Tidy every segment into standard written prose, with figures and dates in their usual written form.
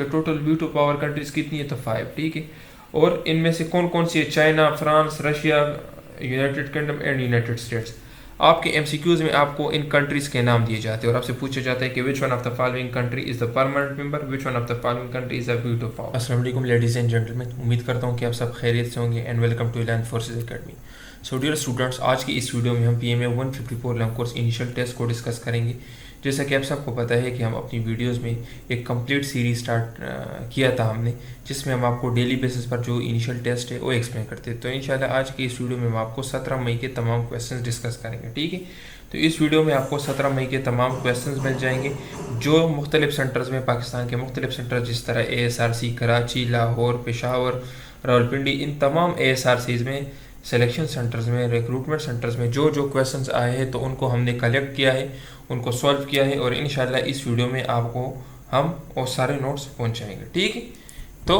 Total veto power countries कितनी है, तो 5, ठीक है। और इनमें से कौन कौन सी है, China, France, Russia, United kingdom and United states. आपके एमसीक्यूज में आपको इन कंट्रीज के नाम दिए जाते हैं और आपसे पूछा जाता है कि which one of the following country is the permanent member, which one of the following country is the veto power. अस्सलाम वालेकुम लेडीज एंड जेंटलमैन, उम्मीद करता हूँ कि आप सब खैरियत से होंगे and welcome to land forces academy. So dear students, आज की इस वीडियो में हम PMA 154 long course initial test को डिस्कस करेंगे। जैसा कि आप सबको पता है कि हम अपनी वीडियोस में एक कंप्लीट सीरीज स्टार्ट किया था हमने, जिसमें हम आपको डेली बेसिस पर जो इनिशियल टेस्ट है वो एक्सप्लेन करते हैं। तो इंशाल्लाह आज की इस वीडियो में हम आपको 17 मई के तमाम क्वेश्चंस डिस्कस करेंगे, ठीक है। तो इस वीडियो में आपको 17 मई के तमाम क्वेश्चंस मिल जाएंगे जो मुख्तलिफ सेंटर्स में, पाकिस्तान के मुख्तलिफ सेंटर जिस तरह ASRC कराची, लाहौर, पेशावर, रावलपिंडी, इन तमाम ASRCs में, सिलेक्शन सेंटर्स में, रिक्रूटमेंट सेंटर्स में जो जो क्वेश्चंस आए हैं तो उनको हमने कलेक्ट किया है, उनको सॉल्व किया है और इंशाल्लाह इस वीडियो में आपको हम वो सारे नोट्स पहुंचाएंगे, ठीक है। तो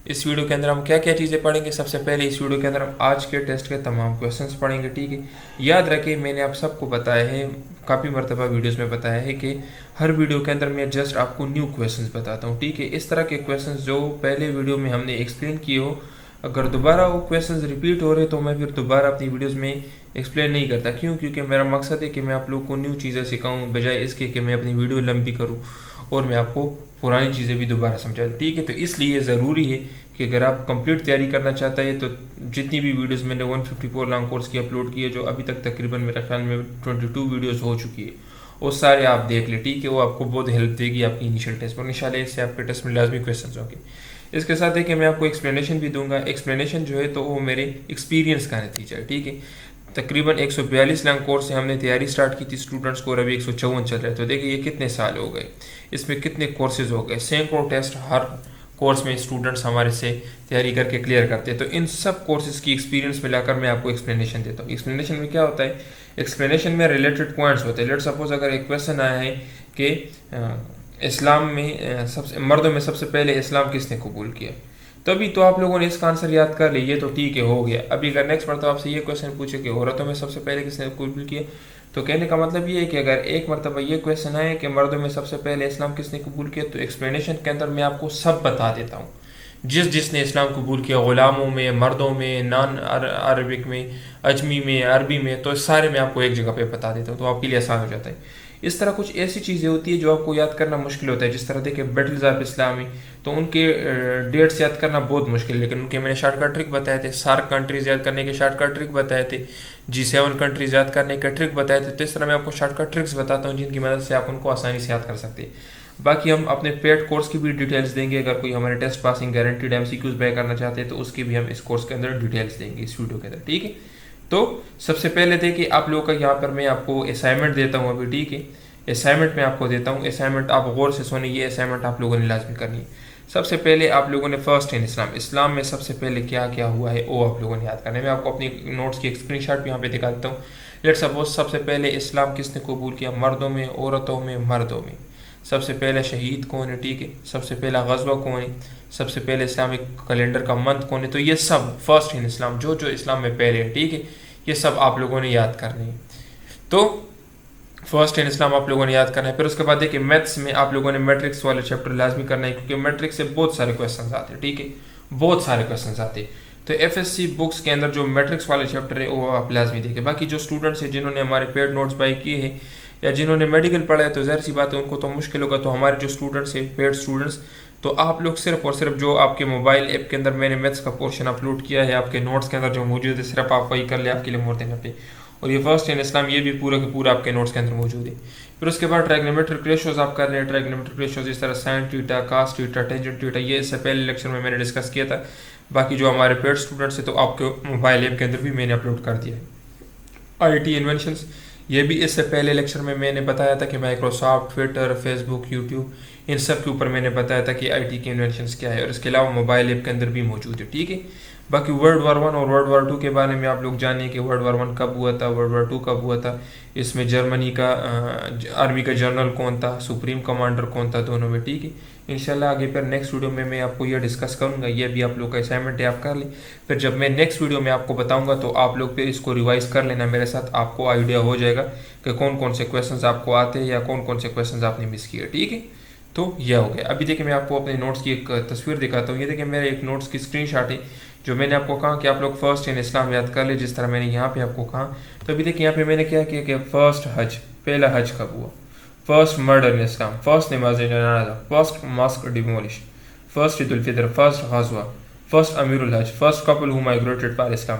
इस वीडियो के अंदर हम क्या क्या चीज़ें पढ़ेंगे, सबसे पहले इस वीडियो के अंदर हम आज के टेस्ट के तमाम क्वेश्चंस पढ़ेंगे, ठीक है। याद रखें, मैंने आप सबको बताया है, काफ़ी मरतबा वीडियोस में बताया है कि हर वीडियो के अंदर मैं जस्ट आपको न्यू क्वेश्चंस बताता हूँ, ठीक है। इस तरह के क्वेश्चंस जो पहले वीडियो में हमने एक्सप्लेन किए हो, अगर दोबारा वो क्वेश्चंस रिपीट हो रहे तो मैं फिर दोबारा अपनी वीडियोस में एक्सप्लेन नहीं करता। क्यों? क्योंकि मेरा मकसद है कि मैं आप लोगों को न्यू चीज़ें सिखाऊं, बजाय इसके कि मैं अपनी वीडियो लंबी करूं और मैं आपको पुरानी चीज़ें भी दोबारा समझा दूं, ठीक है। तो इसलिए ज़रूरी है कि अगर आप कंप्लीट तैयारी करना चाहते हैं तो जितनी भी वीडियोज़ मैंने 154 लॉन्ग कोर्स की अपलोड की है, जो अभी तक तकरीबन मेरे ख्याल में 22 वीडियोज़ हो चुकी है, वो सारे आप देख लें, ठीक है। वो आपको बहुत हेल्प देगी आपकी इनिशियल टेस्ट पर। इंशाल्लाह इससे आपके टेस्ट में लाजमी क्वेश्चन होंगे। इसके साथ है कि मैं आपको एक्सप्लेनेशन भी दूंगा। एक्सप्लेनेशन जो है तो वो मेरे एक्सपीरियंस का नतीजा है, ठीक है। तकरीबन 142 लैंग कोर्स से हमने तैयारी स्टार्ट की थी स्टूडेंट्स को, और अभी 154 चल रहा है। तो देखिए ये कितने साल हो गए, इसमें कितने कोर्सेज हो गए, सैकड़ों टेस्ट हर कोर्स में स्टूडेंट्स हमारे से तैयारी करके क्लियर करते हैं। तो इन सब कोर्सेज की एक्सपीरियंस मिलाकर मैं आपको एक्सप्लेनेशन देता हूँ। एक्सप्लेनेशन में क्या होता है, एक्सप्लेनेशन में रिलेटेड पॉइंट्स होते हैं। लेट सपोज अगर एक क्वेश्चन आया है कि इस्लाम में सबसे मर्दों में सबसे पहले इस्लाम किसने कबूल किया, तभी तो आप लोगों ने इसका आंसर याद कर लिया, ये तो ठीक है, हो गया। अभी अगर नेक्स्ट मरतबा आपसे ये क्वेश्चन पूछे कि औरतों में सबसे पहले किसने कबूल किया, तो कहने का मतलब ये है कि अगर एक मरतबा ये क्वेश्चन आए कि मर्दों में सबसे पहले इस्लाम किसने कबूल किया, तो एक्सप्लेनेशन के अंदर मैं आपको सब बता देता हूँ, जिसने इस्लाम कबूल किया, ग़ुलामों में, मर्दों में, नॉन अरबिक में, अजमी में, अरबी में, तो सारे मैं आपको एक जगह पे बता देता हूँ, तो आपके लिए आसान हो जाता है। इस तरह कुछ ऐसी चीज़ें होती है जो आपको याद करना मुश्किल होता है, जिस तरह देखिए बैटल्स ऑफ इस्लामी, तो उनके डेट्स याद करना बहुत मुश्किल है, लेकिन उनके मैंने शॉर्टकट ट्रिक बताए थे। सार्क कंट्रीज याद करने के शॉर्टकट ट्रिक बताए थे, G7 कंट्रीज याद करने के ट्रिक बताए थे। तो इस तरह मैं आपको शॉर्टकट ट्रिक्स बताता हूँ जिनकी मदद से आप उनको आसानी से याद कर सकते हैं। बाकी हम अपने पेड कोर्स की भी डिटेल्स देंगे, अगर कोई हमारे test passing guaranteed MCQs buy करना चाहते हैं तो उसकी भी हम इस कोर्स के अंदर डिटेल्स देंगे इस वीडियो के अंदर, ठीक है। तो सबसे पहले देखिए आप लोगों का यहाँ पर मैं आपको असाइनमेंट देता हूँ अभी, ठीक है। असाइनमेंट मैं आपको देता हूँ, असाइनमेंट आप गौर से सुनिए, ये असाइनमेंट आप लोगों ने लाजमी करनी है। सबसे पहले आप लोगों ने फर्स्ट इन इस्लाम, इस्लाम में सबसे पहले क्या क्या हुआ है वो आप लोगों ने याद करना है। मैं आपको अपनी नोट्स की एक स्क्रीनशॉट भी यहाँ पे दिखा देता हूँ। लेट्स सपोज सबसे पहले इस्लाम किसने कबूल किया, मर्दों में, औरतों में, मर्दों में। सबसे पहले शहीद कौन है, ठीक है। सबसे पहला गज़वा कौन है, सबसे पहले इस्लामिक कैलेंडर का मंथ कौन है। तो ये सब फर्स्ट इन इस्लाम जो जो इस्लाम में पहले है, ठीक है, ये सब आप लोगों ने याद करनी है। तो फर्स्ट इन इस्लाम आप लोगों ने याद करना है। फिर उसके बाद देखिए मैथ्स में आप लोगों ने मैट्रिक्स वाले चैप्टर लाजमी करना है, क्योंकि मैट्रिक्स से बहुत सारे क्वेश्चन आते हैं, ठीक है, बहुत सारे क्वेश्चन आते हैं। तो FSC बुक्स के अंदर जो मैट्रिक्स वाले चैप्टर है वो आप लाजमी देखें। बाकी जो स्टूडेंट्स हैं जिन्होंने हमारे पेड नोट्स बाई किए हैं या जिन्होंने मेडिकल पढ़ा है, तो ज़ाहिर सी बात है उनको तो मुश्किल होगा। तो हमारे जो स्टूडेंट्स हैं, पेड स्टूडेंट्स, तो आप लोग सिर्फ और सिर्फ जो आपके मोबाइल ऐप के अंदर मैंने मैथ्स का पोर्शन अपलोड किया है, आपके नोट्स के अंदर जो मौजूद है, सिर्फ आप वही कर ले, आपके लिए मोर देना पे। और ये फर्स्ट इन इस्लाम ये भी पूरा का पूरा आपके नोट्स के अंदर मौजूद है। फिर उसके बाद ट्राइग्नोमेट्रिक रेशियोज आप कर रहे हैं। ट्राइग्नोमेट्रिक रेशियोज इस तरह sine theta, cos theta, tangent theta, ये इससे पहले लेक्चर में मैंने डिस्कस किया था। बाकी जो हमारे पेड स्टूडेंट्स हैं तो आपके मोबाइल ऐप के अंदर भी मैंने अपलोड कर दिया है। IT इन्वेंशंस, ये भी इससे पहले लेक्चर में मैंने बताया था कि माइक्रोसॉफ्ट, ट्विटर, फेसबुक, यूट्यूब, इन सब के ऊपर मैंने बताया था कि IT के इन्वेंशंस क्या है, और इसके अलावा मोबाइल ऐप के अंदर भी मौजूद है, ठीक है। बाकी वर्ल्ड वार 1 और वर्ल्ड वार 2 के बारे में आप लोग जानिए कि वर्ल्ड वार 1 कब हुआ था, वर्ल्ड वार 2 कब हुआ था, इसमें जर्मनी का आर्मी का जनरल कौन था, सुप्रीम कमांडर कौन था, दोनों में, ठीक है। इंशाल्लाह आगे पर नेक्स्ट वीडियो में मैं आपको ये डिस्कस करूंगा, ये भी आप लोग का असाइनमेंट है, आप कर लें। फिर जब मैं नेक्स्ट वीडियो में आपको बताऊंगा तो आप लोग फिर इसको रिवाइज कर लेना मेरे साथ, आपको आइडिया हो जाएगा कि कौन कौन से क्वेश्चन आपको आते हैं या कौन कौन से क्वेश्चन आपने मिस किए, ठीक है। तो यह हो गया। अभी देखिए मैं आपको अपने नोट्स की एक तस्वीर दिखाता हूँ। ये देखिए मेरे एक नोट्स की स्क्रीनशॉट है, जो मैंने आपको कहा कि आप लोग फर्स्ट इन इस्लाम याद कर ले, जिस तरह मैंने यहाँ पे आपको कहा। तो अभी देखिए यहाँ पे मैंने क्या किया कि फर्स्ट हज, पहला हज कब हुआ, first murder in Islam, first namaz janaza, first mosque demolish, first Eid ul Fitr, first ghazwa, first Amirul Hajj, first couple who migrated for Islam,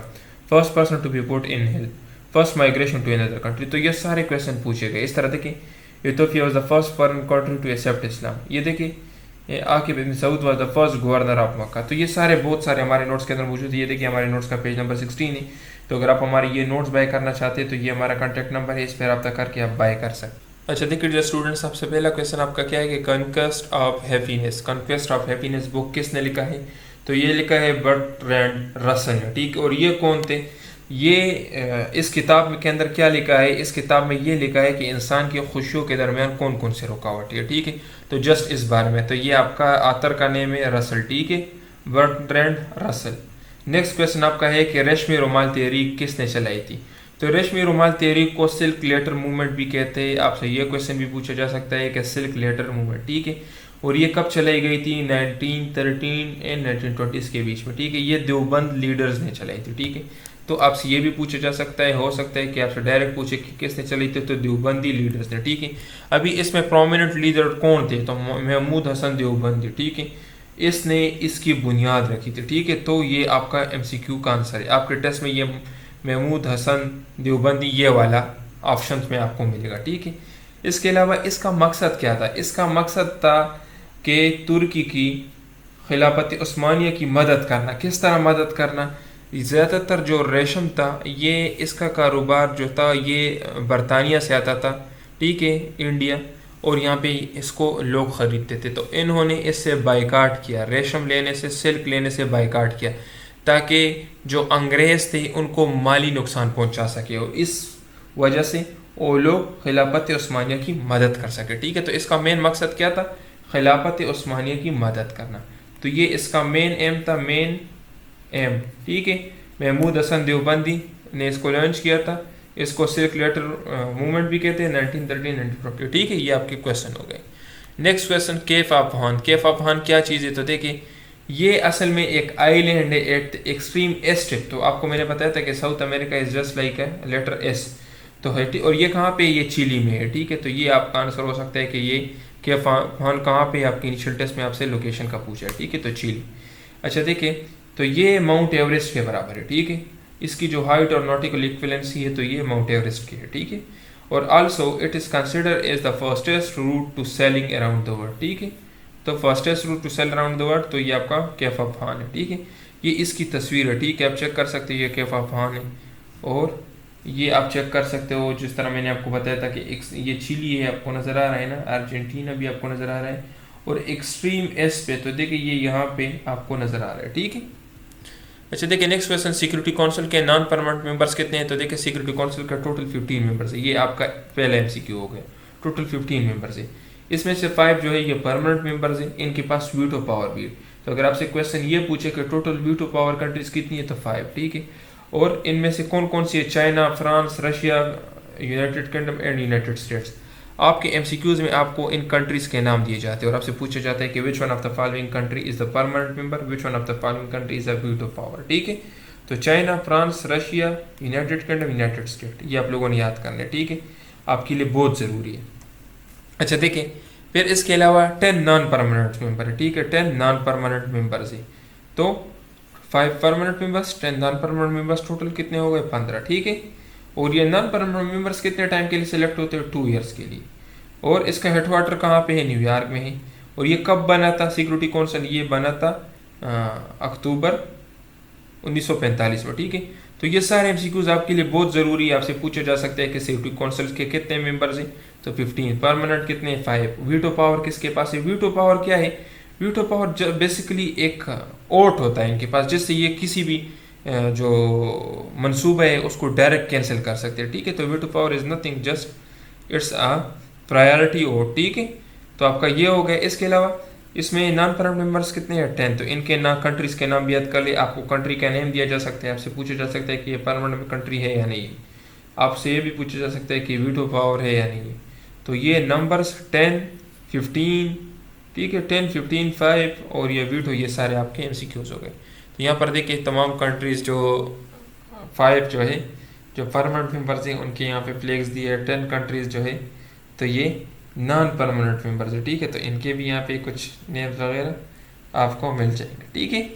first person to be put in hill, first migration to another country. तो ये सारे question पूछे गए इस तरह। देखिए Ethiopia was the first foreign country to accept Islam. ये देखिए Aqib ibn Saud was the first governor of मक्का। तो ये सारे बहुत सारे हमारे नोट्स के अंदर मौजूद है। ये देखिए हमारे नोट्स का पेज नंबर 16 है। तो अगर आप हमारे ये नोट्स बाय करना चाहते हैं तो ये हमारा कॉन्टैक्ट नंबर है, इस पर रब्ता करके आप बाय कर सकते हैं। अच्छा देखिए डियर स्टूडेंट्स, सबसे पहला क्वेश्चन आपका क्या है कि conquest of happiness, conquest of happiness book किसने लिखा है? तो ये लिखा है बर्ट्रैंड रसल ने, ठीक। और ये कौन थे? ये इस किताब के अंदर क्या लिखा है? इस किताब में ये लिखा है कि इंसान की खुशियों के दरमियान कौन कौन से रुकावट है, ठीक है। तो जस्ट इस बारे में, तो ये आपका आतर का नेम है रसल, ठीक है, बर्ट्रैंड रसल। नेक्स्ट क्वेश्चन आपका है कि रेशमी रुमाल तहरीक किसने चलाई थी? तो रेशमी रुमाल तहरीक को सिल्क लेटर मूवमेंट भी कहते हैं। आपसे ये क्वेश्चन भी पूछा जा सकता है कि सिल्क लेटर मूवमेंट, ठीक है, और ये कब चलाई गई थी? 1913 एंड 1920 के बीच में, ठीक है। ये देवबंद लीडर्स ने चलाई थी, ठीक है। तो आपसे ये भी पूछा जा सकता है, हो सकता है कि आपसे डायरेक्ट पूछे कि किसने चलाई थी, तो देवबंदी लीडर्स ने, ठीक है। अभी इसमें प्रोमिनेंट लीडर कौन थे? तो महमूद हसन देवबंदी, ठीक है, इसने इसकी बुनियाद रखी थी, ठीक है। तो ये आपका एमसीक्यू का आंसर है। आपके टेस्ट में ये महमूद हसन देवबंदी ये वाला ऑप्शन में आपको मिलेगा, ठीक है। इसके अलावा इसका मकसद क्या था? इसका मकसद था कि तुर्की की खिलाफत उस्मानिया की मदद करना। किस तरह मदद करना? ज़्यादातर जो रेशम था, ये इसका कारोबार जो था ये बरतानिया से आता था, ठीक है, इंडिया, और यहाँ पे इसको लोग ख़रीदते थे। तो इन्होंने इससे बाइकाट किया, रेशम लेने से, सिल्क लेने से बाइकाट किया, ताकि जो अंग्रेज़ थे उनको माली नुकसान पहुँचा सके, और इस वजह से वो लोग खिलाफत उस्मानिया की मदद कर सके, ठीक है। तो इसका मेन मकसद क्या था? खिलाफत उस्मानिया की मदद करना। तो ये इसका मेन एम था, मेन एम, ठीक है। महमूद हसन देवबंदी ने इसको लॉन्च किया था। इसको सिल्क लेटर मूवमेंट भी कहते हैं, 1913 1940, ठीक है। ये आपके क्वेश्चन हो गए। नेक्स्ट क्वेश्चन, केफ अफहान। केफ अफहान क्या चीज़ है? तो देखिए ये असल में एक आइलैंड है एट एक्सट्रीम ईस्ट। तो आपको मैंने बताया था कि south America is just like है लेटर एस, तो है, और ये कहाँ पे? ये चिली में है, ठीक है। तो ये आपका आंसर हो सकता है कि ये केफ अफहान कहाँ पे? आपके इनिशियल टेस्ट में आपसे लोकेशन का पूछा है, ठीक है, तो चिली। अच्छा देखिए, तो ये माउंट एवरेस्ट के बराबर है, ठीक है। इसकी जो हाइट और नॉटिकल इक्विवेलेंसी है तो ये माउंट एवरेस्ट की है, ठीक है। और also it is considered as the firstest route to sailing around the world, ठीक है। तो firstest route to sail around the world, तो ये आपका केफ अफहान है, ठीक है। ये इसकी तस्वीर है, ठीक है, आप चेक कर सकते हो, ये केफ अफहान है। और ये आप चेक कर सकते हो, जिस तरह मैंने आपको बताया था कि ये चिली है, आपको नज़र आ रहा है ना, अर्जेंटीना भी आपको नज़र आ रहा है, और एक्सट्रीम एस पे तो देखिए ये यहाँ पे आपको नज़र आ रहा है, ठीक है। अच्छा देखिए नेक्स्ट क्वेश्चन, सिक्योरिटी काउंसिल के नॉन परमानेंट मेंबर्स कितने हैं? तो देखिए सिक्योरिटी काउंसिल का टोटल 15 मेंबर्स है। ये आपका पहला एमसीक्यू हो गया, टोटल 15 मेंबर्स है। इसमें से 5 जो है ये परमानेंट मेंबर्स हैं, इनके पास वीटो पावर भी है। तो अगर आपसे क्वेश्चन ये पूछे कि टोटल वीटो पावर कंट्रीज कितनी है, तो 5, ठीक है। और इनमें से कौन कौन सी है? China, France, Russia, United kingdom and United states. आपके एमसीक्यूज में आपको इन कंट्रीज के नाम दिए जाते हैं और आपसे पूछा जाता है कि which one of the following country is the permanent member, which one of the following country is the veto power, ठीक है। तो China, France, Russia, United kingdom, United state, ये आप लोगों ने याद करना है, ठीक है, आपके लिए बहुत ज़रूरी है। अच्छा देखिए, फिर इसके अलावा 10 नॉन परमानेंट मेंबर है, ठीक है, 10 नॉन परमानेंट मेंबर्स है। तो 5 permanent members, 10 non permanent members, total कितने हो गए? 15, ठीक है। और ये नॉन परमानेंट मेंबर्स कितने टाइम के लिए सिलेक्ट होते हैं? 2 ईयर्स के लिए। और इसका हेडवाटर कहाँ पे है? न्यूयॉर्क में है। और ये कब बना था सिक्योरिटी काउंसिल? ये बना था अक्टूबर 1945 में, ठीक है। तो ये सारे एमसीक्यूज आपके लिए बहुत ज़रूरी है, आपसे पूछा जा सकता है कि सिक्योरिटी काउंसिल के कितने मेंबर्स हैं? तो 15, परमानेंट कितने? 5। वीटो पावर किसके पास है? वीटो पावर क्या है? वीटो पावर बेसिकली एक ओट होता है इनके पास, जिससे ये किसी भी जो मंसूबा है उसको डायरेक्ट कैंसिल कर सकते हैं, ठीक है। तो veto power is nothing, just it's a priority vote, ठीक है। तो आपका ये हो गया। इसके अलावा इसमें नॉन परमानेंट मेंबर्स कितने हैं? 10। तो इनके ना कंट्रीज़ के नाम भी याद कर ले। आपको कंट्री का नेम दिया जा सकता है, आपसे पूछा जा सकता है कि ये परमानेंट कंट्री है या नहीं, आपसे ये भी पूछा जा सकता है कि वीटो पावर है या नहीं। तो ये नंबर्स 10, 15, ठीक है। 10, 15, 5 और ये वीटो, ये सारे आपके MCQs हो गए। तो यहाँ पर देखिए तमाम कंट्रीज़ जो 5 जो है जो परमानेंट मेंबर्स हैं उनके यहाँ पे फ्लैग्स दिए है। 10 कंट्रीज़ जो है तो ये नॉन परमानेंट मेंबर्स है, ठीक है। तो इनके भी यहाँ पे कुछ नेम्स वगैरह आपको मिल जाएंगे, ठीक है।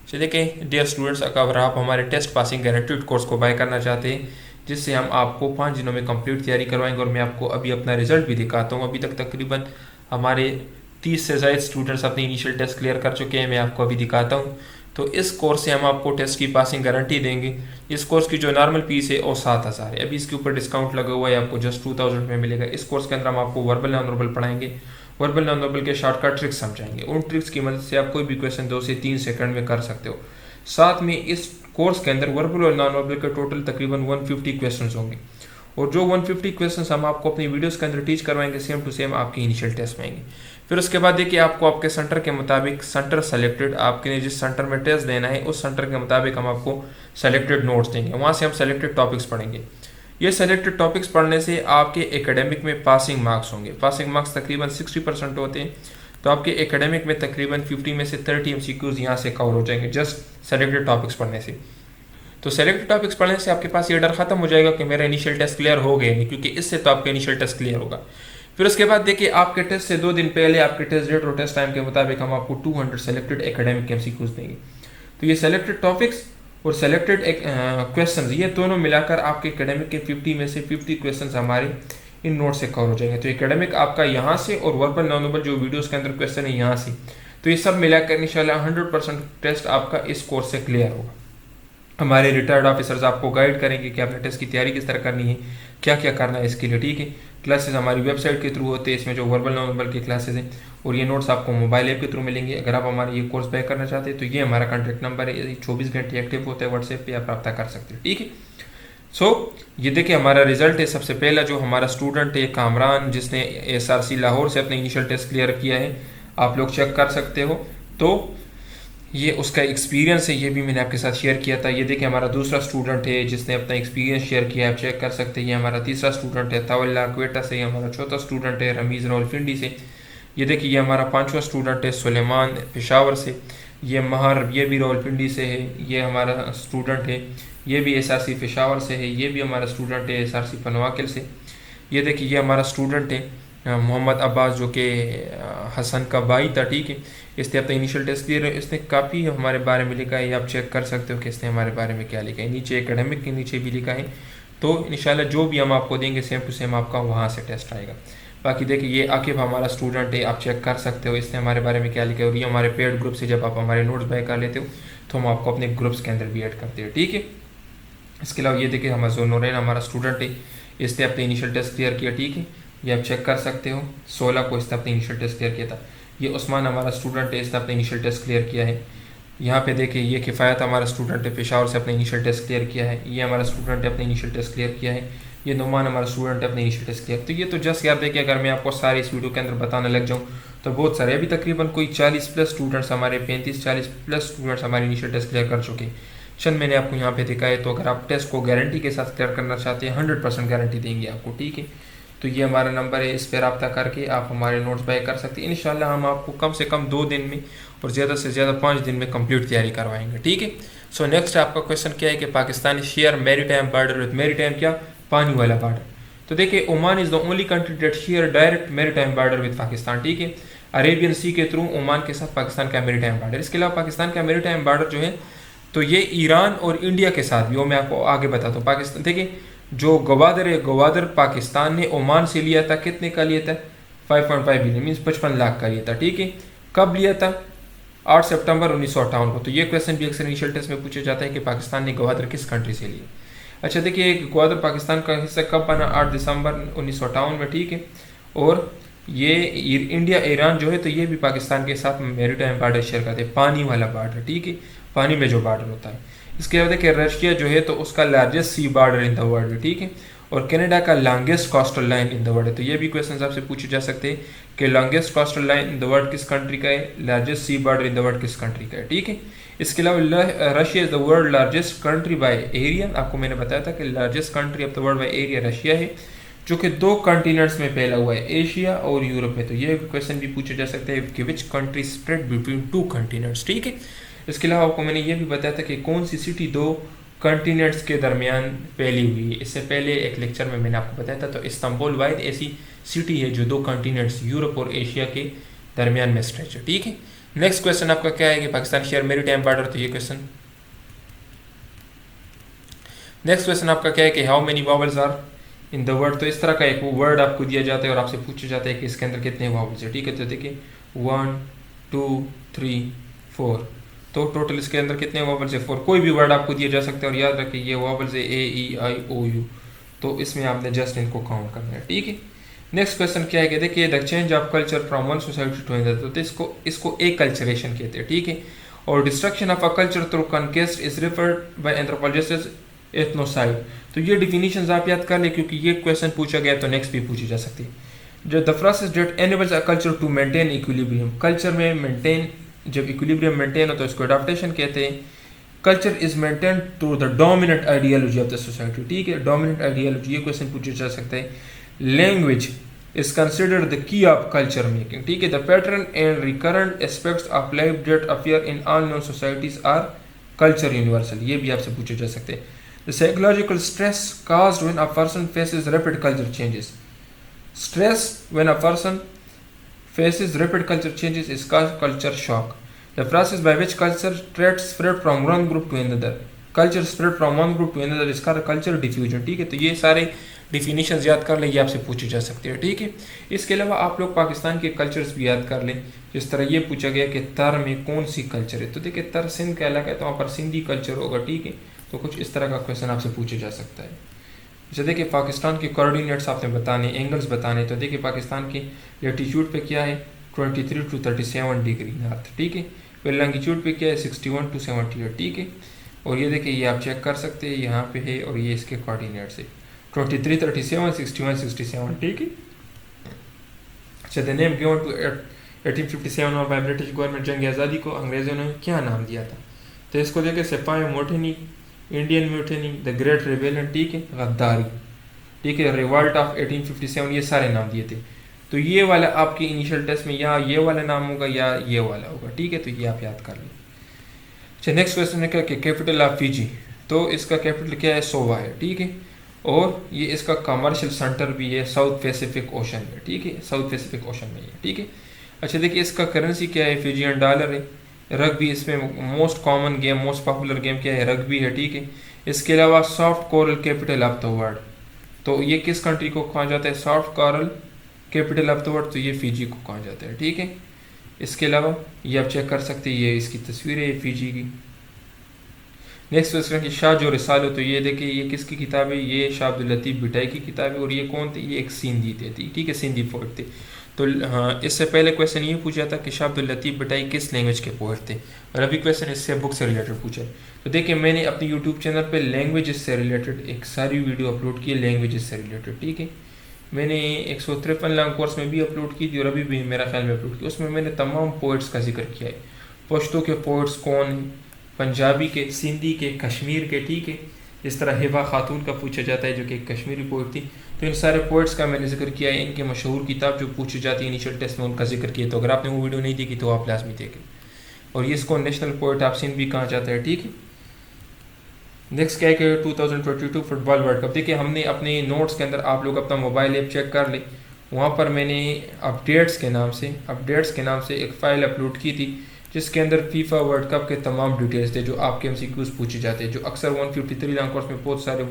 चलिए कि डियर स्टूडेंट्स, अगर आप हमारे टेस्ट पासिंग गारंटीड कोर्स को बाय करना चाहते हैं जिससे हम आपको 5 दिनों में कंप्लीट तैयारी करवाएंगे और मैं आपको अभी अपना रिजल्ट भी दिखाता हूँ। अभी तक तकरीबन हमारे 30 से ज़ायद स्टूडेंट्स अपने इनिशियल टेस्ट क्लियर कर चुके हैं, मैं आपको अभी दिखाता हूँ। तो इस कोर्स से हम आपको टेस्ट की पासिंग गारंटी देंगे। इस कोर्स की जो नॉर्मल फीस है वो 7,000 है, अभी इसके ऊपर डिस्काउंट लगा हुआ है, आपको जस्ट 2,000 में मिलेगा। इस कोर्स के अंदर हम आपको वर्बल नॉन वर्बल पढ़ाएंगे, वर्बल नॉन वर्बल के शॉर्टकट ट्रिक्स समझाएंगे। उन ट्रिक्स की मदद से आप कोई भी क्वेश्चन 2 से 3 सेकंड में कर सकते हो। साथ में इस कोर्स के अंदर वर्बल और नॉन वर्बल के टोटल तकरीबन 150 क्वेश्चंस होंगे और जो 150 क्वेश्चंस हम आपको अपनी वीडियोस के अंदर टीच करवाएंगे सेम टू सेम आपके इनिशियल टेस्ट में आएंगे। फिर उसके बाद देखिए आपको आपके सेंटर के मुताबिक सेंटर सेलेक्टेड, आपके जिस सेंटर में टेस्ट देना है उस सेंटर के मुताबिक हम आपको सेलेक्टेड नोट्स देंगे, वहाँ से हम सेलेक्टेड टॉपिक्स पढ़ेंगे। ये सेलेक्टेड टॉपिक्स पढ़ने से आपके एकेडमिक में पासिंग मार्क्स होंगे। पासिंग मार्क्स तकरीबन 60% होते हैं, तो आपके एकेडमिक में तकरीबन 50 में से 30 MCQs यहाँ से कवर हो जाएंगे जस्ट सेलेक्टेड टॉपिक्स पढ़ने से। तो सेलेक्टेड टॉपिक्स पढ़ने से आपके पास ये डर खत्म हो जाएगा कि मेरा इनिशियल टेस्ट क्लियर हो गया नहीं, क्योंकि इससे तो आपका इनिशियल टेस्ट क्लियर होगा। फिर उसके बाद देखिए आपके टेस्ट से 2 दिन पहले आपके टेस्ट डेट और टेस्ट टाइम के मुताबिक हम आपको 200 सेलेक्टेड एकेडमिक MCQs देंगे। तो ये सेलेक्टेड टॉपिक्स और सेलेक्टेड क्वेश्चंस ये दोनों मिलाकर आपके एकेडमिक के 50 में से 50 क्वेश्चंस हमारे इन नोट से कवर हो जाएंगे। तो एकेडमिक आपका यहाँ से और वर्बल नॉन वर्बल जो वीडियोस के अंदर क्वेश्चन है यहाँ से, तो ये सब मिलाकर इंशाल्लाह 100% टेस्ट आपका इस कोर्स से क्लियर होगा। हमारे रिटायर्ड ऑफिसर्स आपको गाइड करेंगे कि आपने टेस्ट की तैयारी किस तरह करनी है, क्या क्या करना है इसके लिए, ठीक है। क्लासेस हमारी वेबसाइट के थ्रू होते हैं, इसमें जो वर्बल नॉन वर्बल की क्लासेस हैं, और ये नोट्स आपको मोबाइल ऐप के थ्रू मिलेंगे। अगर आप हमारे ये कोर्स बाय करना चाहते हैं तो ये हमारा कॉन्टैक्ट नंबर है, 24 घंटे एक्टिव होता है, व्हाट्सएप पे आप रब्ता कर सकते हैं, ठीक है। ये देखिए हमारा रिजल्ट है। सबसे पहला जो हमारा स्टूडेंट है कामरान, जिसने SRC लाहौर से अपना इनिशियल टेस्ट क्लियर किया है, आप लोग चेक कर सकते हो। तो ये उसका एक्सपीरियंस है, ये भी मैंने आपके साथ शेयर किया था। ये देखिए हमारा दूसरा स्टूडेंट है जिसने अपना एक्सपीरियंस शेयर किया है, आप चेक कर सकते हैं। ये हमारा तीसरा स्टूडेंट है तवल्ला क्वेटा से। ये हमारा चौथा स्टूडेंट है रमीज़ रावलपिंडी से। ये देखिए ये हमारा 5वां स्टूडेंट है सुलेमान पेशावर से। ये महर, ये भी रावलपिंडी से है। ये हमारा स्टूडेंट है, ये भी SRC पेशावर से है। ये भी हमारा स्टूडेंट है SRC पनवाकिल से। ये देखिए ये हमारा स्टूडेंट है मोहम्मद अब्बास, जो कि हसन का भाई था, ठीक है। इसने अपना इनिशियल टेस्ट क्लियर है। इसने काफ़ी हमारे बारे में लिखा है, ये आप चेक कर सकते हो कि इसने हमारे बारे में क्या लिखा है। नीचे एकेडमिक के नीचे भी लिखा है। तो इंशाल्लाह जो भी हम आपको देंगे सेम टू सेम आपका वहाँ से टेस्ट आएगा। बाकी देखिए ये आकिब हमारा स्टूडेंट है, आप चेक कर सकते हो इसने हमारे बारे में क्या लिखा है। और ये हमारे पेड ग्रुप से जब आप हमारे नोट्स बाय कर लेते हो तो हम आपको अपने ग्रुप्स के अंदर भी ऐड करते हैं, ठीक है। इसके अलावा ये देखिए हमारा ज़ोनूरैन हमारा स्टूडेंट है, इसने अपने इनिशियल टेस्ट क्लियर किया, ठीक है। ये आप चेक कर सकते हो 16 को इसने अपने इनिशियल टेस्ट क्लियर किया था। ये उस्मान हमारा स्टूडेंट है, इसने अपने इनिशियल टेस्ट क्लियर किया है। यहाँ पे देखिए ये किफ़ायत हमारा स्टूडेंट है, पेशावर से अपने इनिशियल टेस्ट क्लियर किया है। ये हमारा स्टूडेंट है, अपने इनिशियल टेस्ट क्लियर किया है। ये नुमान हमारा स्टूडेंट है, अपने इनिशियल टेस्ट क्लियर। तो ये तो जस्ट याद देखिए, अगर मैं आपको सारे इस वीडियो के अंदर बताने लग जाऊँ तो बहुत सारे, अभी तकरीबन कोई 40+ स्टूडेंट्स हमारे 35-40+ स्टूडेंट्स हमारे इनिशियल टेस्ट क्लियर कर चुके हैं। चंद मैंने आपको यहाँ पे दिखाए। तो अगर आप टेस्ट को गारंटी के साथ क्लियर करना चाहते हैं 100% गारंटी देंगे आपको, ठीक है। तो ये हमारा नंबर है, इस पर रब्ता करके आप हमारे नोट्स बाय कर सकते हैं। इंशाल्लाह हम आपको कम से कम 2 दिन में और ज़्यादा से ज़्यादा 5 दिन में कंप्लीट तैयारी करवाएंगे, ठीक है। सो नेक्स्ट आपका क्वेश्चन क्या है कि Pakistan share maritime border with, maritime क्या, पानी वाला बॉर्डर। तो देखिए Oman is the only country that share direct maritime border with Pakistan, ठीक है। अरेबियन सी के थ्रू ओमान के साथ पाकिस्तान का मैरीटाइम बॉर्डर। इसके अलावा पाकिस्तान का मैरीटाइम बॉर्डर जो है तो ये ईरान और इंडिया के साथ भी, वो मैं आपको आगे बताता हूँ। पाकिस्तान देखिए जो गवादर है, गवादर पाकिस्तान ने ओमान से लिया था, कितने का लिया था, 5.5 बिलियन मीन्स 55 लाख का लिया था, ठीक है। कब लिया था, 8 सितंबर 1958 को। तो ये क्वेश्चन भी अक्सर इनिशियल टेस्ट में पूछा जाता है कि पाकिस्तान ने गवादर किस कंट्री से लिया। अच्छा देखिए गवादर पाकिस्तान का हिस्सा कब बना, 8 दिसंबर 1958 में, ठीक है। और ये इंडिया ईरान जो है तो ये भी पाकिस्तान के साथ मैरीटाइम बॉर्डर शेयर करते हैं, पानी वाला बॉर्डर, ठीक है, पानी में जो बॉर्डर होता है। इसके बाद देखिए रशिया जो है तो उसका largest C border in the world है, ठीक है। और कनाडा का longest coastal line in the world है। तो ये भी क्वेश्चन आपसे पूछे जा सकते हैं कि longest coastal line in the world किस कंट्री का है, largest C border in the world किस कंट्री का है, ठीक है। इसके अलावा Russia is the world largest country by area. आपको मैंने बताया था कि largest country of the world by area Russia है। जो कि 2 कॉन्टिनेंट्स में फैला हुआ है, एशिया और यूरोप में। तो ये क्वेश्चन भी पूछा जा सकता है कि which country spread between 2 continents, ठीक है। इसके अलावा आपको मैंने ये भी बताया था कि कौन सी सिटी 2 कॉन्टिनेंट्स के दरमियान फैली हुई है। इससे पहले एक लेक्चर में मैंने आपको बताया था। तो इस्तांबुल वाहिद ऐसी सिटी है जो 2 कॉन्टिनेंट्स यूरोप और एशिया के दरमियान में स्ट्रेच है, ठीक है। नेक्स्ट क्वेश्चन आपका क्या है कि पाकिस्तान शेयर मैरीटाइम बॉर्डर, तो ये क्वेश्चन। नेक्स्ट क्वेश्चन आपका क्या है कि how many vowels are in the word. तो इस तरह का एक वर्ड आपको दिया जाता है और आपसे पूछा जाता है कि इसके अंदर कितने वॉवल्स है, ठीक है। तो देखिए 1 2 3 4, तो टोटल इसके अंदर कितने वॉवल्स है 4। कोई भी वर्ड आपको दिया जा सकता है और याद रखिए ये वॉवल्स है ए ई आई ओ यू, तो इसमें आपने जस्ट इनको काउंट करना है, ठीक है। नेक्स्ट क्वेश्चन क्या है कि देखिए the change of culture from one society to another, तो इसको एक कल्चरेशन कहते हैं, ठीक है। और destruction of a culture through conquest is referred by anthropologist ethnocide. तो ये डिफिनीशंस आप याद कर ले क्योंकि ये क्वेश्चन पूछा गया तो नेक्स्ट भी पूछी जा सकती है। जो the process that enables a culture to maintain equilibrium, culture में मेंटेन जब इक्विलिब्रियम मेंटेन हो तो इसको अडॉप्टेशन कहते हैं। Culture is maintain through the dominant ideology of the society, ठीक है। डोमिनेंट आइडियोलॉजी, ये क्वेश्चन पूछा जा सकता है। Language is considered the key of culture making, ठीक है। The pattern and recurrent aspects of life that appear in all known societies are culture universal, ये भी आपसे पूछे जा सकते हैं। The psychological stress caused when a person faces rapid culture changes, stress when a person faces rapid culture changes is called culture shock. The process by which culture traits spread from one group to another, culture spread from one group to another is called culture diffusion, ठीक है। तो ये सारे definitions याद कर लें, ये आपसे पूछे जा सकते हैं, ठीक है। इसके अलावा आप लोग पाकिस्तान के कल्चर्स भी याद कर लें। जिस तरह ये पूछा गया कि तर में कौन सी कल्चर है, तो देखिए तर सिंध का इलाका है तो वहाँ पर सिंधी कल्चर होगा, ठीक है। तो कुछ इस तरह का क्वेश्चन आपसे पूछे जा सकता है। जैसे देखिए पाकिस्तान के कोऑर्डिनेट्स आपने बताने, एंगल्स बताने, तो देखिए पाकिस्तान की लेटीट्यूड पे क्या है 23 to 37 डिग्री नॉर्थ, ठीक है। फिर लॉन्गिट्यूड पे क्या है 61 to 78, ठीक है। और ये देखिए ये आप चेक कर सकते हैं यहाँ पे है और ये इसके कोऑर्डिनेट्स है 23 37 61 67, ठीक है। अच्छा द नेम गिवन टू 1857 और बाय ब्रिटिश गवर्नमेंट, जंग आज़ादी को अंग्रेज़ों ने क्या नाम दिया था। तो इसको देखिए sepoy mutiny, Indian mutiny, the great rebellion, ठीक है, गद्दारी, ठीक है, रिवॉल्ट ऑफ 1857, ये सारे नाम दिए थे। तो ये वाला आपके इनिशियल टेस्ट में या ये वाला नाम होगा या ये वाला होगा, ठीक है। तो ये आप याद कर लें। अच्छा नेक्स्ट क्वेश्चन है क्या कि कैपिटल ऑफ फिजी, तो इसका कैपिटल क्या है सोवा है, ठीक है। और ये इसका कमर्शियल सेंटर भी है साउथ पैसिफिक ओशन में, ठीक है, साउथ पैसिफिक ओशन में है, ठीक है। अच्छा देखिए इसका करेंसी क्या है फिजियन डॉलर है। रग्बी इसमें most common game, most popular game क्या है रग्बी है, ठीक है। इसके अलावा soft coral capital of the world, तो ये किस कंट्री को कहा जाता है soft coral capital of the world, तो ये फिजी को कहा जाता है, ठीक है। इसके अलावा ये आप चेक कर सकते हैं, ये इसकी तस्वीर है फिजी की। नेक्स्ट क्वेश्चन की शाह जो रिसालो, तो ये देखिए ये किसकी किताब है, ये शाह अब्दुल लतीफ़ बिटाई की किताब है। और ये कौन थे, ये एक सिंधी थे, ठीक है, सिंधी पोइट थे। तो हाँ इससे पहले क्वेश्चन ये पूछा था कि शाह अब्दुल लतीफ़ बिटाई किस लैंग्वेज के पोइट थे, और अभी क्वेश्चन इससे बुक से रिलेटेड पूछा है। तो देखिए मैंने अपने यूट्यूब चैनल पर लैंग्वेजेस से रिलेटेड एक सारी वीडियो अपलोड की है, लैंग्वेजेस से रिलेटेड, ठीक है। मैंने 153 लैंग्वेज कोर्स में भी अपलोड की थी और अभी भी मेरा ख्याल में अपलोड की, उसमें मैंने तमाम पोइट्स का जिक्र किया है। पश्तो के पोइट्स कौन हैं, पंजाबी के, सिंधी के, कश्मीर के, ठीक है। इस तरह हिबा खातून का पूछा जाता है जो कि एक कश्मीरी पोइट थी। तो इन सारे पोइट्स का मैंने जिक्र किया है, इनके मशहूर किताब जो पूछी जाती है इनिशियल टेस्ट में उनका जिक्र किया। तो अगर आपने वो वीडियो नहीं देखी तो आप लाजमी देखें। और ये इसको नेशनल पोइट ऑफ सिंध भी कहा जाता है, ठीक है। नेक्स्ट क्या है कि 2022 फुटबॉल वर्ल्ड कप, देखिए हमने अपने नोट्स के अंदर, आप लोग अपना मोबाइल ऐप चेक कर लें, वहाँ पर मैंने अपडेट्स के नाम से एक फ़ाइल अपलोड की थी जिसके अंदर फीफा वर्ल्ड कप के तमाम डिटेल्स थे जो आपके एमसीक्यूज़ पूछे जाते हैं, जो अक्सर 153 रैंक कोर्स में बहुत सारे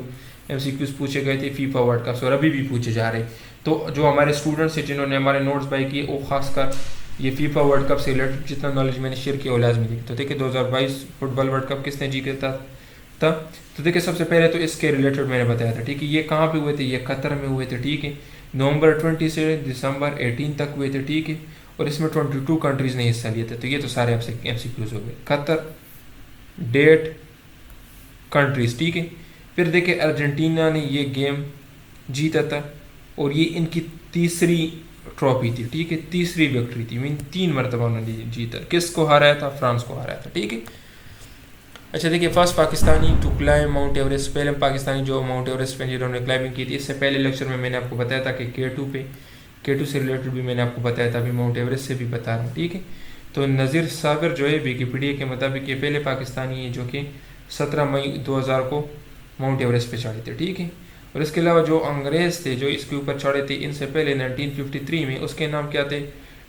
एमसीक्यूज़ पूछे गए थे फीफा वर्ल्ड कप से और अभी भी पूछे जा रहे हैं। तो जो हमारे स्टूडेंट्स हैं जिन्होंने हमारे नोट्स बाय किए वो खासकर ये फीफा वर्ल्ड कप से रिलेटेड जितना नॉलेज मैंने शेयर किया वो लाजमी देखिए। तो देखिए 2022 फुटबॉल वर्ल्ड कप किसने जीता था, तो देखिए सबसे पहले तो इसके रिलेटेड मैंने बताया था, ठीक है। ये कहाँ पे हुए थे, ये कतर में हुए थे, ठीक है। नवंबर 20 से दिसंबर 18 तक हुए थे, ठीक है। और इसमें 22 कंट्रीज़ ने हिस्सा लिए थे। तो ये तो सारे आपसे एमसीक्यूज़ हो गए, कतर, डेट, कंट्रीज़, ठीक है। फिर देखिए अर्जेंटीना ने ये गेम जीता था और ये इनकी तीसरी ट्रॉफी थी, ठीक है, तीसरी विक्ट्री थी, मीन 3 मरतबा उन्होंने जीता। किसको हराया था, फ्रांस को हराया था, ठीक है। अच्छा देखिए, first Pakistani to climb Mount Everest, पहले पाकिस्तानी जो माउंट एवरेस्ट पे जिन्होंने क्लाइंबिंग की थी। इससे पहले लेक्चर में मैंने आपको बताया था कि K2 से रिलेटेड भी मैंने आपको बताया था, अभी माउंट एवरेस्ट से भी बता रहा हूँ, ठीक है। तो नज़ीर सागर जो है विकीपीडिया के मुताबिक ये पहले पाकिस्तानी है जो कि 17 मई 2000 को माउंट एवरेस्ट पे चढ़े थे, ठीक है। और इसके अलावा जो अंग्रेज़ थे जो इसके ऊपर चढ़े थे इनसे पहले 1953 में, उसके नाम क्या थे,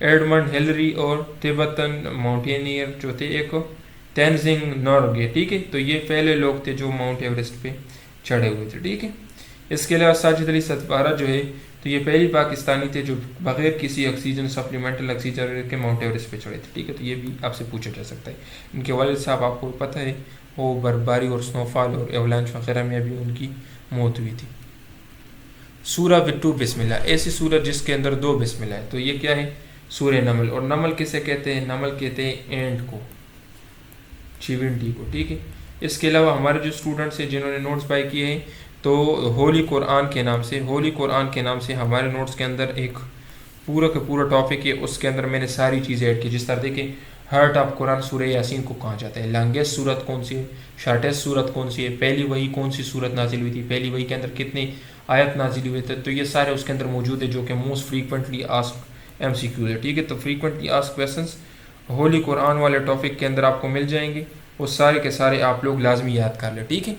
एडमंड हिलरी और तिब्बतन माउंटेनियर जो थे एक तेंजिंग नोर्गे, ठीक है। तो ये पहले लोग थे जो माउंट एवरेस्ट पे चढ़े हुए थे, ठीक है। इसके अलावा साजिद अली सतपारा जो है, तो ये पहली पाकिस्तानी थे जो बगैर किसी ऑक्सीजन सप्लीमेंटल ऑक्सीजन के माउंट एवरेस्ट पे चढ़े थे, ठीक है। तो ये भी आपसे पूछा जा सकता है। इनके वालिद साहब आपको पता है वो बर्फबारी और स्नोफॉल और एवलांच वगैरह में अभी उनकी मौत हुई थी। सूरा विद टू बिस्मिल्लाह, ऐसी सूरत जिसके अंदर 2 बिस्मिल्लाह है, तो ये क्या है, सूर्य नमल। और नमल किसे कहते हैं, नमल कहते हैं एंट को, चिविंटी को, ठीक है। इसके अलावा हमारे जो स्टूडेंट्स हैं जिन्होंने नोट्स बाय किए हैं, तो होली कुरान के नाम से हमारे नोट्स के अंदर एक पूरा का पूरा टॉपिक है, उसके अंदर मैंने सारी चीज़ें ऐड की। जिस तरह देखिए, हार्ट ऑफ कुरान सूरह यासीन को कहा जाता है, लॉन्गेस्ट सूरत कौन सी है, शॉर्टेस्ट सूरत कौन सी है, पहली वही कौन सी सूरत नाजिल हुई थी, पहली वही के अंदर कितने आयत नाजिल हुए थे, तो ये सारे उसके अंदर मौजूद है जो कि मोस्ट फ्रीक्वेंटली आस्क्ड MCQ है, ठीक है। तो frequently asked questions Holi Quran वाले टॉपिक के अंदर आपको मिल जाएंगे, वो सारे के सारे आप लोग लाजमी याद कर लें, ठीक है।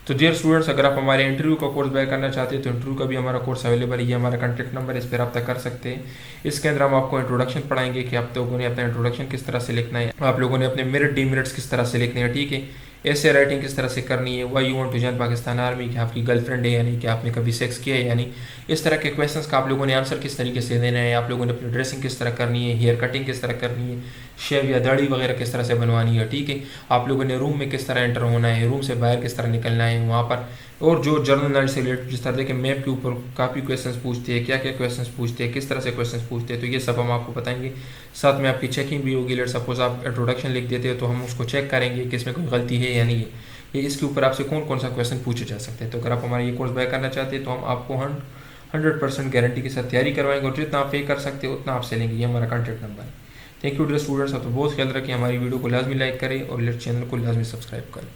तो डियर स्टूडेंट्स, अगर आप हमारे इंटरव्यू का कोर्स बाय करना चाहते हैं तो इंटरव्यू का भी हमारा कोर्स अवेलेबल है, ये हमारा कॉन्टैक्ट नंबर है, इस पर रब्ता कर सकते हैं। इसके अंदर हम आपको इंट्रोडक्शन पढ़ाएंगे कि आप लोगों ने अपना इंट्रोडक्शन किस तरह से लिखना है, आप लोगों ने अपने मेरिट डीमेरिट्स किस तरह से लिखने हैं, ठीक है। ऐसे राइटिंग किस तरह से करनी है, why you want to join Pakistan army, कि आपकी गर्लफ्रेंड है यानी कि आपने कभी सेक्स किया है यानी, इस तरह के क्वेश्चंस का आप लोगों ने आंसर किस तरीके से देना है, आप लोगों ने अपनी ड्रेसिंग किस तरह करनी है, हेयर कटिंग किस तरह करनी है, शेव या दाढ़ी वगैरह किस तरह से बनवानी है, ठीक है। आप लोगों ने रूम में किस तरह एंटर होना है, रूम से बाहर किस तरह निकलना है वहाँ पर, और जो जनरल नॉलेज से रिलेटेड जिस तरह के मैप के ऊपर काफ़ी क्वेश्चंस पूछते हैं, क्या क्या क्वेश्चंस पूछते हैं, किस तरह से क्वेश्चंस पूछते हैं, तो ये सब हम आपको बताएंगे। साथ में आपकी चेकिंग भी होगी। लेट सपोज आप इंट्रोडक्शन लिख देते हो तो हम उसको चेक करेंगे कि इसमें कोई गलती है या नहीं है, ये इसके ऊपर आपसे कौन कौन सा क्वेश्चन पूछे जा सकते हैं। तो अगर आप हमारा ये कोर्स बाय करना चाहते हैं तो हम आपको 100% गारंटी के साथ तैयारी करवाएंगे, और जितना आप पे कर सकते हो उतना आपसे लेंगे। ये हमारा कॉन्टैक्ट नंबर है। थैंक यू डियर स्टूडेंट्स, आप तो बहुत ख्याल रखें, हमारी वीडियो को लाजमी लाइक करें और चैनल को लाजमी सब्सक्राइब करें।